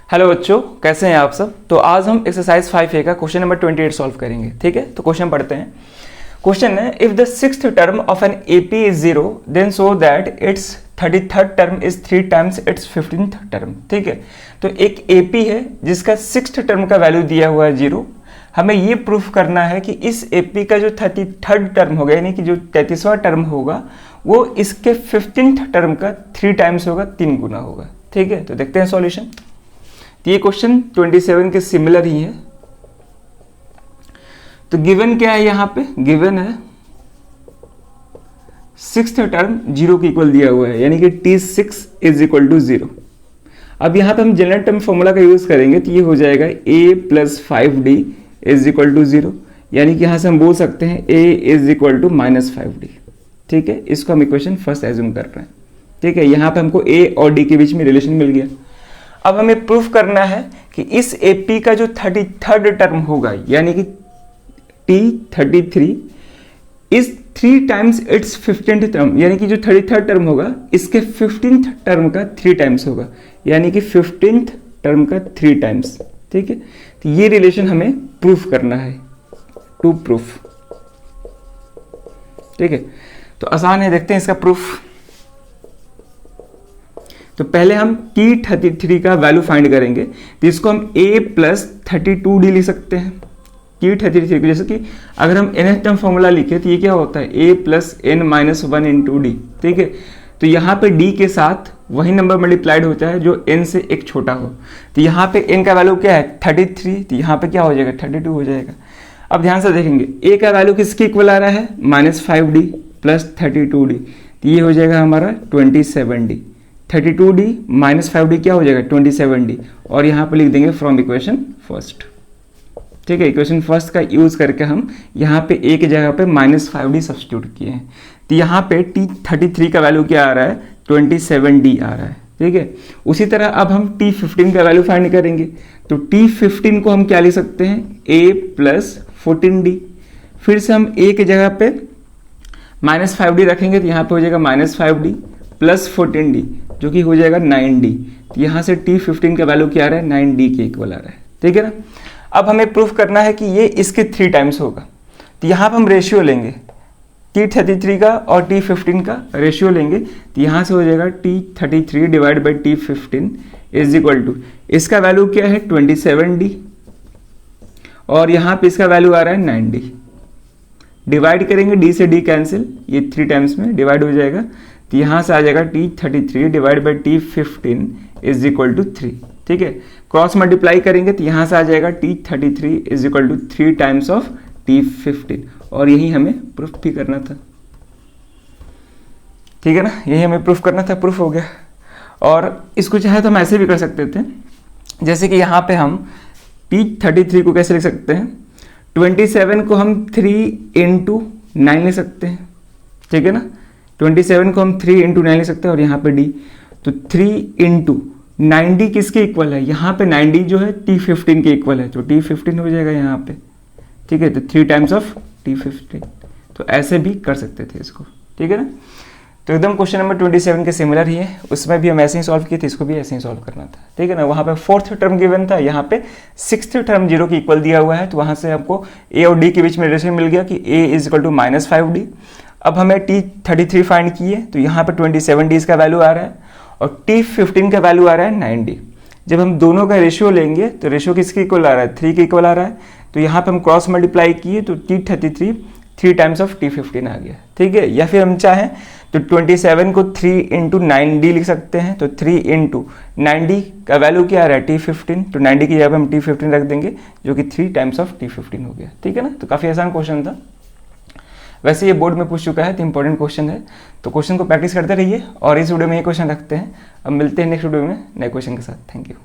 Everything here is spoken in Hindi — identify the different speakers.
Speaker 1: हेलो बच्चों, कैसे हैं आप सब। तो आज हम एक्सरसाइज 5A का क्वेश्चन नंबर 28 सॉल्व करेंगे। ठीक है, तो क्वेश्चन पढ़ते हैं। क्वेश्चन है, if the sixth term of an AP is 0 then show that its 33rd term is 3 times its 15th term. ठीक है, तो एक एपी है जिसका सिक्स्थ टर्म का वैल्यू दिया हुआ है 0। हमें ये प्रूफ करना है कि इस एपी का जो 33rd टर्म होगा, यानी कि जो 33वां टर्म होगा, वो इसके 15th टर्म का 3 टाइम्स होगा, 3 गुना होगा। ठीक है, तो देखते हैं सॉल्यूशन। तो ये क्वेश्चन 27 के सिमिलर ही है। तो गिवन क्या है, यहां पे गिवन है सिक्स्थ टर्म 0 के इक्वल दिया हुआ है, यानी कि T6 इज इक्वल टू 0। अब यहां पे हम जनरल टर्म फॉर्मूला का यूज करेंगे, तो ये हो जाएगा a plus 5d is equal to 0, यानी कि यहां से हम बोल सकते हैं a is equal to minus 5d। ठीक है, इसको हम इक्वेशन फर्स्ट एज्यूम कर रहे हैं। ठीक है, यहां पे हमको a और d के बीच में रिलेशन मिल गया। अब हमें प्रूफ करना है कि इस एपी का जो 33rd टर्म होगा, यानी कि T33 इस 3 टाइम्स इट्स 15th टर्म, यानी कि जो 33rd टर्म होगा इसके 15th टर्म का 3 टाइम्स होगा, यानी कि 15th टर्म का 3 टाइम्स। ठीक है, तो ये रिलेशन हमें प्रूफ करना है, टू प्रूफ। ठीक है, तो आसान है, देखते हैं इसका प्रूफ। तो पहले हम T33 का वैल्यू फाइंड करेंगे, तो इसको हम a प्लस 32d लिख सकते हैं। T33 को जैसे कि अगर हम nth टर्म फॉर्मूला लिखे तो ये क्या होता है, a plus n minus 1 into D. ठीक है, तो यहाँ पे d के साथ वही नंबर मल्टीप्लाइड होता है जो n से एक छोटा हो। तो यहाँ पे n का वैल्यू क्या है 33, तो यहाँ पे क्या हो जाएगा 32 हो जाएगा। अब ध्यान से देखेंगे a का वैल्यू किसके इक्वल आ रहा है, माइनस 5d प्लस 32d, तो ये हो जाएगा हमारा 27d। 32d माइनस 5d क्या हो जाएगा 27d, और यहाँ पर लिख देंगे फ्रॉम इक्वेशन फर्स्ट। ठीक है, इक्वेशन फर्स्ट का यूज करके हम यहाँ पे a की जगह पे माइनस 5d सब्स्टिट्यूट किए हैं। तो यहाँ पे T33 का वैल्यू क्या आ रहा है 27d आ रहा है। ठीक है, उसी तरह अब हम T15 का वैल्यू फाइंड करेंगे। तो T15 को हम क्या लिख सकते हैं, a प्लस 14d। फिर से हम a की जगह पे माइनस 5d रखेंगे, तो यहाँ पे हो जाएगा माइनस 5d प्लस 14d, जो कि हो जाएगा 9d। तो यहाँ से T15 का वैल्यू क्या आ रहा है 9d के इक्वल आ रहा है। ठीक है ना। अब हमें प्रूफ करना है कि ये इसके 3 टाइम्स होगा। तो यहाँ पर हम रेशियो लेंगे, T33 का और T15 का रेशियो लेंगे, तो यहाँ से हो जाएगा T33 divide by T15 is equal to, इसका वैल्यू क्या है 27d, और यहाँ पे इसका वैल्यू आ रहा है 9d। डिवाइड करेंगे, d से d कैंसिल, ये 3 टाइम्स में डिवाइड हो जाएगा, तो यहाँ से आ जाएगा T33 divide by T15 is equal to 3। ठीक है, क्रॉस मल्टीप्लाई करेंगे तो यहाँ से आ जाएगा T33 is equal to 3 times of T15, और यही हमें प्रूफ भी करना था। ठीक है ना, यही हमें प्रूफ करना था, प्रूफ हो गया। और इसको चाहे तो हम ऐसे भी कर सकते थे, जैसे कि यहाँ पे हम T33 को कैसे लिख सकते हैं, 27 को हम 3 इंटू 9 लिख सकते हैं। ठीक है ना, 27 को हम 3 इंटू 9 लिख सकते हैं, और यहाँ पे d, तो 3 इंटू 9d किसके इक्वल है, यहाँ पे 9d जो है T15 के इक्वल है, तो T15 हो जाएगा यहाँ पे। ठीक है, तो 3 टाइम्स ऑफ T15, तो ऐसे भी कर सकते थे इसको। ठीक है ना, तो एकदम क्वेश्चन नंबर 27 के सिमिलर ही है, उसमें भी हम ऐसे ही सॉल्व किए थे, इसको भी ऐसे ही सॉल्व करना था। ठीक है ना, वहाँ पे 4th टर्म गिवन था, यहाँ पे 6th टर्म 0 के इक्वल दिया हुआ है, तो वहाँ से आपको a और d के बीच में रिलेशन मिल गया कि a is equal to minus 5d। अब हमें T33 फाइंड किए, तो यहाँ पे 27d इसका वैल्यू आ रहा है, और T15 का वैल्यू आ रहा है 9d। जब हम दोनों का रेशियो लेंगे तो रेशियो किसके इक्वल आ रहा है 3 के इक्वल आ रहा है, तो यहाँ पे हम क्रॉस मल्टीप्लाई किए तो T33 3 टाइम्स ऑफ T15 आ गया। ठीक है, या फिर हम चाहें तो 27 को 3 इंटू 9d लिख सकते हैं, तो 3 इंटू 9d का वैल्यू क्या आ रहा है T15, तो 9d की जगह हम T15 रख देंगे, जो कि 3 टाइम्स ऑफ T15 हो गया। ठीक है ना, तो काफ़ी आसान क्वेश्चन था। वैसे ये बोर्ड में पूछ चुका है, तो इंपॉर्टेंट क्वेश्चन है, तो क्वेश्चन को प्रैक्टिस करते रहिए। और इस वीडियो में ये क्वेश्चन रखते हैं, अब मिलते हैं नेक्स्ट वीडियो में नए क्वेश्चन के साथ। Thank you.